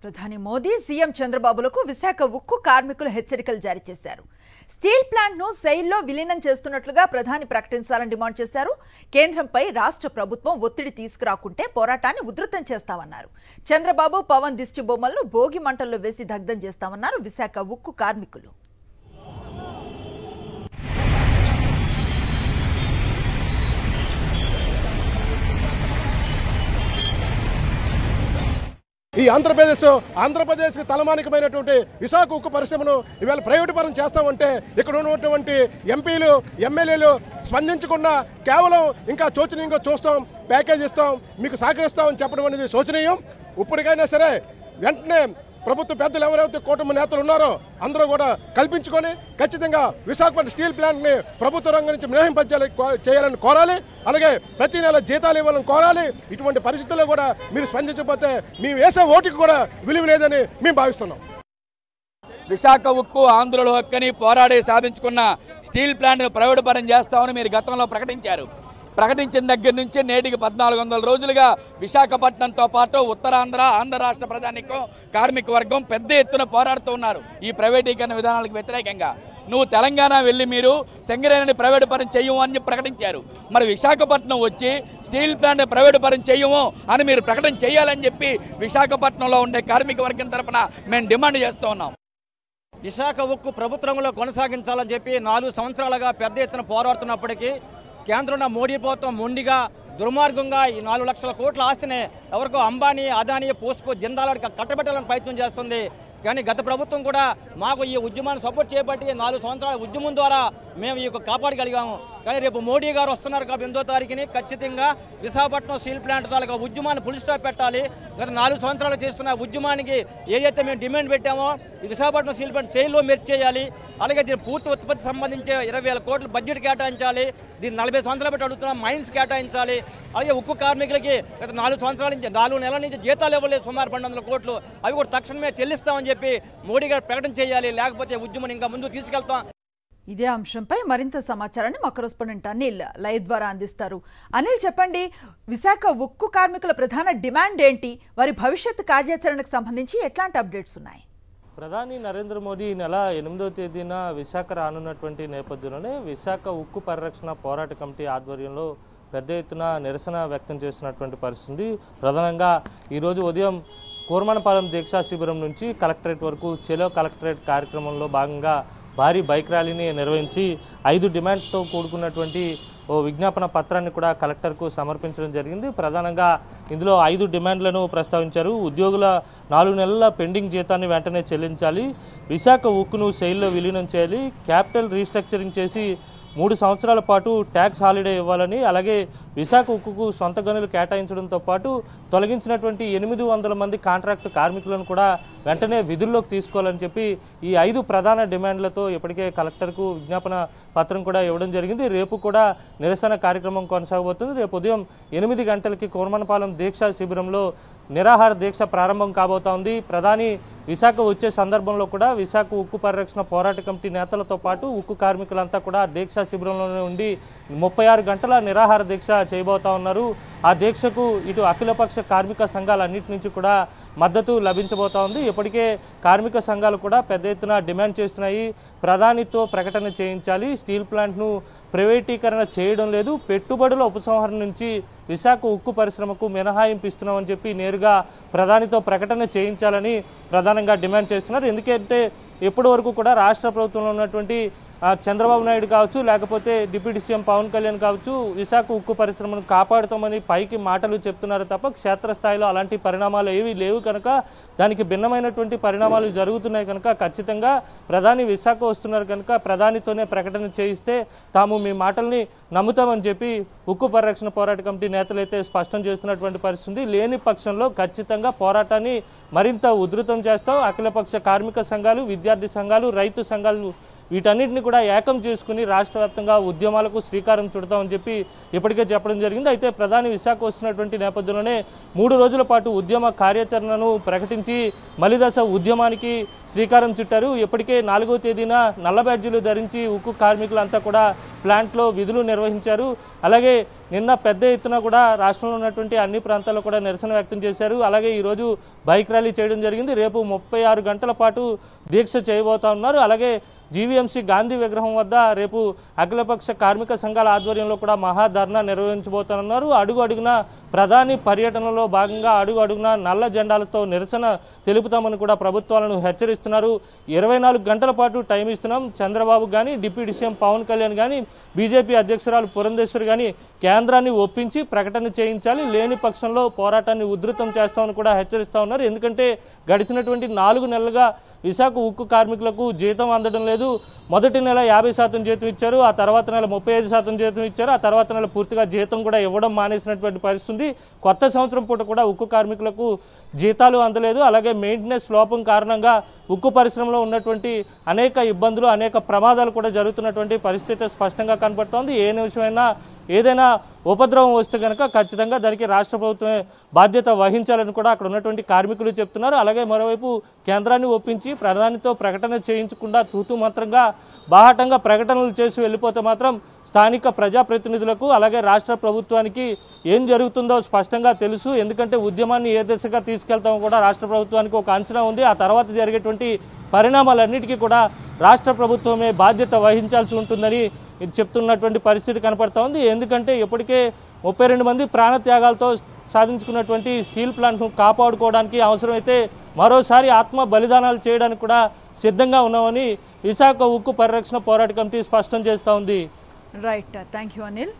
ప్రధాని మోదీ సీఎం చంద్రబాబులకు విశాఖ ఉక్కు కార్మికులు హెచ్చరికలు జారీ చేశారు. స్టీల్ ప్లాంట్ ను సెయిల్లో విలీనం చేస్తున్నట్లుగా ప్రధాని ప్రకటించాలని డిమాండ్ చేశారు. కేంద్రంపై రాష్ట్ర ప్రభుత్వం ఒత్తిడి తీసుకురాకుంటే పోరాటాన్ని ఉధృతం చేస్తామన్నారు. చంద్రబాబు పవన్ దిష్టి బొమ్మలను భోగి మంటల్లో వేసి దగ్ధం చేస్తామన్నారు విశాఖ ఉక్కు కార్మికులు. ఈ ఆంధ్రప్రదేశ్కి తలమానికమైనటువంటి విశాఖ ఉక్కు పరిశ్రమను ఇవాళ ప్రైవేటు పరం చేస్తామంటే ఇక్కడ ఉన్నటువంటి ఎంపీలు ఎమ్మెల్యేలు స్పందించకుండా కేవలం ఇంకా శోచనీయంగా చూస్తాం, ప్యాకేజ్ ఇస్తాం, మీకు సహకరిస్తామని చెప్పడం అనేది శోచనీయం. ఇప్పటికైనా సరే వెంటనే ప్రభుత్వ పెద్దలు ఎవరైతే కూటమి నేతలు ఉన్నారో అందరూ కూడా కల్పించుకొని ఖచ్చితంగా విశాఖపట్నం స్టీల్ ప్లాంట్ని ప్రభుత్వ రంగం నుంచి చేయాలని కోరాలి. అలాగే ప్రతి నెల జీతాలు ఇవ్వాలని కోరాలి. ఇటువంటి పరిస్థితుల్లో కూడా మీరు స్పందించకపోతే మేము వేసే ఓటుకు కూడా విలువ లేదని మేము భావిస్తున్నాం. విశాఖ ఉక్కు ఆంధ్రుల హక్కని పోరాడి సాధించుకున్న స్టీల్ ప్లాంట్ను ప్రైవేటు పరం చేస్తామని మీరు గతంలో ప్రకటించారు. ప్రకటించిన దగ్గర నుంచి నేటికి 1400 రోజులుగా విశాఖపట్నంతో పాటు ఉత్తరాంధ్ర, ఆంధ్ర రాష్ట్ర ప్రజానికం, కార్మిక వర్గం పెద్ద ఎత్తున పోరాడుతూ ఉన్నారు ఈ ప్రైవేటీకరణ విధానాలకు వ్యతిరేకంగా. నువ్వు తెలంగాణ వెళ్ళి మీరు సింగరేణిని ప్రైవేటు పరం చేయము అని ప్రకటించారు. మరి విశాఖపట్నం వచ్చి స్టీల్ ప్లాంట్ ప్రైవేటు పరం చేయము అని మీరు ప్రకటన చేయాలని చెప్పి విశాఖపట్నంలో ఉండే కార్మిక వర్గం తరఫున మేము డిమాండ్ చేస్తూ ఉన్నాం. విశాఖ ఉక్కు ప్రభుత్వంలో కొనసాగించాలని చెప్పి 4 సంవత్సరాలుగా పెద్ద ఎత్తున పోరాడుతున్నప్పటికీ కేంద్రంలో మోడీ ప్రభుత్వం మొండిగా దుర్మార్గంగా ఈ 4 లక్షల కోట్ల ఆస్తిని ఎవరికో అంబానీ, అదానీ, పోస్కో, జిందాల్కి కట్టబెట్టాలని ప్రయత్నం చేస్తుంది. కానీ గత ప్రభుత్వం కూడా మాకు ఈ ఉద్యమాన్ని సపోర్ట్ చేయబట్టి 4 సంవత్సరాల ఉద్యమం ద్వారా మేము ఈ కాపాడగలిగాము. కానీ రేపు మోడీ గారు వస్తున్నారు కాబట్టి 8వ తారీఖుని ఖచ్చితంగా విశాఖపట్నం స్టీల్ ప్లాంట్ తాలూకా ఉద్యమాన్ని ఫుల్ స్టాప్ పెట్టాలి. గత 4 సంవత్సరాలు చేస్తున్న ఉద్యమానికి ఏదైతే మేము డిమాండ్ పెట్టామో ఈ విశాఖపట్నం స్టీల్ ప్లాంట్ సెయిల్లో మెర్జ్ చేయాలి. అలాగే దీని పూర్తి ఉత్పత్తి సంబంధించి 20,000 కోట్ల బడ్జెట్ కేటాయించాలి. దీన్ని 40 సంవత్సరాలు పెట్టి అడుగుతున్న మైన్స్ కేటాయించాలి. అలాగే ఉక్కు కార్మికులకి గత 4 సంవత్సరాల నుంచి 4 నెలల నుంచి జీతాలు ఇవ్వలేదు, సుమారు 1200 కోట్లు. అవి కూడా తక్షణమే చెల్లిస్తామని చెప్పి మోడీ గారు ప్రకటన చేయాలి. లేకపోతే ఉద్యమం ఇంకా ముందుకు తీసుకెళ్తాం. ఇదే అంశంపై మరింత సమాచారాన్ని మా కరెస్పాండెంట్ అనిల్ లైవ్ ద్వారా అందిస్తారు. అనిల్, చెప్పండి, విశాఖ ఉక్కు కార్మికుల ప్రధాన డిమాండ్ ఏంటి? వారి భవిష్యత్ కార్యాచరణకు సంబంధించి ఎట్లాంటి అప్డేట్స్ ఉన్నాయి? ప్రధాని నరేంద్ర మోదీ ఈ నెల 8వ తేదీన విశాఖ రానున్నటువంటి నేపథ్యంలోనే విశాఖ ఉక్కు పరిరక్షణ పోరాట కమిటీ ఆధ్వర్యంలో పెద్ద ఎత్తున నిరసన వ్యక్తం చేస్తున్నటువంటి పరిస్థితి. ప్రధానంగా ఈరోజు ఉదయం కూర్మనపాలెం దీక్షా శిబిరం నుంచి కలెక్టరేట్ వరకు చెలో కలెక్టరేట్ కార్యక్రమంలో భాగంగా భారీ బైక్ ర్యాలీని నిర్వహించి 5 డిమాండ్తో కూడుకున్నటువంటి ఓ విజ్ఞాపన పత్రాన్ని కూడా కలెక్టర్కు సమర్పించడం జరిగింది. ప్రధానంగా ఇందులో 5 డిమాండ్లను ప్రస్తావించారు. ఉద్యోగుల 4 నెలల పెండింగ్ జీతాన్ని వెంటనే చెల్లించాలి, విశాఖ ఉక్కును సెయిల్లో విలీనం చేయాలి, క్యాపిటల్ రీస్ట్రక్చరింగ్ చేసి 3 సంవత్సరాల పాటు ట్యాక్స్ హాలిడే ఇవ్వాలని, అలాగే విశాఖ ఉక్కుకు సొంత గనులు కేటాయించడంతో పాటు తొలగించినటువంటి 800 మంది కాంట్రాక్ట్ కార్మికులను కూడా వెంటనే విధుల్లోకి తీసుకోవాలని చెప్పి ఈ 5 ప్రధాన డిమాండ్లతో ఇప్పటికే కలెక్టర్కు విజ్ఞాపన పత్రం కూడా ఇవ్వడం జరిగింది. రేపు కూడా నిరసన కార్యక్రమం కొనసాగబోతుంది. రేపు ఉదయం 8 గంటలకి కూర్మనపాలెం దీక్షా శిబిరంలో నిరాహార దీక్ష ప్రారంభం కాబోతా ఉంది. ప్రధాని విశాఖ వచ్చే సందర్భంలో కూడా విశాఖ ఉక్కు పరిరక్షణ పోరాట కమిటీ నేతలతో పాటు ఉక్కు కార్మికులంతా కూడా దీక్షా శిబిరంలోనే ఉండి 36 గంటల నిరాహార దీక్ష చేయబోతా ఉన్నారు. ఆ దీక్షకు ఇటు అఖిలపక్ష కార్మిక సంఘాలన్నిటి నుంచి కూడా మద్దతు లభించబోతా ఉంది. ఇప్పటికే కార్మిక సంఘాలు కూడా పెద్ద ఎత్తున డిమాండ్ చేస్తున్నాయి. ప్రధానితో ప్రకటన చేయించాలి, స్టీల్ ప్లాంట్ను ప్రైవేటీకరణ చేయడం లేదు, పెట్టుబడుల ఉపసంహరణ నుంచి విశాఖ ఉక్కు పరిశ్రమకు మినహాయింపు ఇస్తున్నామని చెప్పి నేరుగా ప్రధానితో ప్రకటన చేయించాలని ప్రధానంగా డిమాండ్ చేస్తున్నారు. ఎందుకంటే ఇప్పటి వరకు కూడా రాష్ట్ర ప్రభుత్వంలో ఉన్నటువంటి చంద్రబాబు నాయుడు కావచ్చు, లేకపోతే డిప్యూటీ సీఎం పవన్ కళ్యాణ్ కావచ్చు, విశాఖ ఉక్కు పరిశ్రమను కాపాడుతామని పైకి మాటలు చెప్తున్నారు తప్ప క్షేత్రస్థాయిలో అలాంటి పరిణామాలు ఏవి లేవు కనుక, దానికి భిన్నమైనటువంటి పరిణామాలు జరుగుతున్నాయి కనుక ఖచ్చితంగా ప్రధాని విశాఖ వస్తున్నారు కనుక ప్రధానితోనే ప్రకటన చేయిస్తే తాము మీ మాటల్ని నమ్ముతామని చెప్పి ఉక్కు పరిరక్షణ పోరాట కమిటీ నేతలైతే స్పష్టం చేస్తున్నటువంటి పరిస్థితి. లేని పక్షంలో ఖచ్చితంగా పోరాటాన్ని మరింత ఉధృతం చేస్తాం. అఖిలపక్ష కార్మిక సంఘాలు, విద్యార్థి సంఘాలు, రైతు సంఘాలు వీటన్నిటిని కూడా ఏకం చేసుకుని రాష్ట్ర వ్యాప్తంగా ఉద్యమాలకు శ్రీకారం చుడతామని చెప్పి ఇప్పటికే చెప్పడం జరిగింది. అయితే ప్రధాని విశాఖ వస్తున్నటువంటి నేపథ్యంలోనే 3 రోజుల పాటు ఉద్యమ కార్యాచరణను ప్రకటించి మలిదశ ఉద్యమానికి శ్రీకారం చుట్టారు. ఇప్పటికే 4వ తేదీన నల్ల బ్యాడ్జీలు ధరించి ఉక్కు కార్మికులంతా కూడా ప్లాంట్లో విధులు నిర్వహించారు. అలాగే నిన్న పెద్ద ఎత్తున కూడా రాష్ట్రంలో ఉన్నటువంటి అన్ని ప్రాంతాల్లో కూడా నిరసన వ్యక్తం చేశారు. అలాగే ఈరోజు బైక్ ర్యాలీ చేయడం జరిగింది. రేపు 36 గంటల పాటు దీక్ష చేయబోతా ఉన్నారు. అలాగే జీవీఎంసీ గాంధీ విగ్రహం వద్ద రేపు అఖిలపక్ష కార్మిక సంఘాల ఆధ్వర్యంలో కూడా మహాధర్నా నిర్వహించబోతున్నారు. అడుగు అడుగున ప్రధాని పర్యటనలో భాగంగా అడుగు అడుగున నల్ల జెండాలతో నిరసన తెలుపుతామని కూడా ప్రభుత్వాలను హెచ్చరిస్తున్నారు. 24 గంటల పాటు టైం ఇస్తున్నాం. చంద్రబాబు కానీ, డిప్యూటీ సీఎం పవన్ కళ్యాణ్ కానీ, బీజేపీ అధ్యక్షురాలు పురంధేశ్వరి కానీ కేంద్రాన్ని ఒప్పించి ప్రకటన చేయించాలి, లేని పక్షంలో పోరాటాన్ని ఉధృతం చేస్తామని కూడా హెచ్చరిస్తా ఉన్నారు. ఎందుకంటే గడిచినటువంటి 4 నెలలుగా విశాఖ ఉక్కు కార్మికులకు జీతం అందడం లేదు. మొదటి నెల 50% జీతం ఇచ్చారు, ఆ తర్వాత నెల 35% జీతం ఇచ్చారు, ఆ తర్వాత నెల పూర్తిగా జీతం కూడా ఇవ్వడం మానేసినటువంటి పరిస్థితి. కొత్త సంవత్సరం పూట కూడా ఉక్కు కార్మికులకు జీతాలు అందలేదు. అలాగే మెయింటెనెన్స్ లోపం కారణంగా ఉక్కు పరిశ్రమలో ఉన్నటువంటి అనేక ఇబ్బందులు, అనేక ప్రమాదాలు కూడా జరుగుతున్నటువంటి పరిస్థితి స్పష్టంగా కనపడుతోంది. ఏ నిమిషమైనా ఏదైనా ఉపద్రవం వస్తే కనుక ఖచ్చితంగా దానికి రాష్ట్ర ప్రభుత్వమే బాధ్యత వహించాలని కూడా అక్కడ ఉన్నటువంటి కార్మికులు చెప్తున్నారు. అలాగే మరోవైపు కేంద్రాన్ని ఒప్పించి ప్రధానితో ప్రకటన చేయించకుండా తూతు మంత్రంగా బాహాటంగా ప్రకటనలు చేసి వెళ్ళిపోతే మాత్రం స్థానిక ప్రజాప్రతినిధులకు అలాగే రాష్ట్ర ప్రభుత్వానికి ఏం జరుగుతుందో స్పష్టంగా తెలుసు. ఎందుకంటే ఉద్యమాన్ని ఏ దిశగా తీసుకెళ్తామో కూడా రాష్ట్ర ప్రభుత్వానికి ఒక అంచనా ఉంది. ఆ తర్వాత జరిగేటువంటి పరిణామాలన్నిటికీ కూడా రాష్ట్ర ప్రభుత్వమే బాధ్యత వహించాల్సి ఉంటుందని చెప్తున్నటువంటి పరిస్థితి కనపడతా ఉంది. ఎందుకంటే ఇప్పటికే 32 మంది ప్రాణత్యాగాలతో సాధించుకున్నటువంటి స్టీల్ ప్లాంట్ను కాపాడుకోవడానికి అవసరమైతే మరోసారి ఆత్మ బలిదానాలు చేయడానికి కూడా సిద్ధంగా ఉన్నామని విశాఖ ఉక్కు పరిరక్షణ పోరాట కమిటీ స్పష్టం చేస్తూ ఉంది. Right, thank you Anil.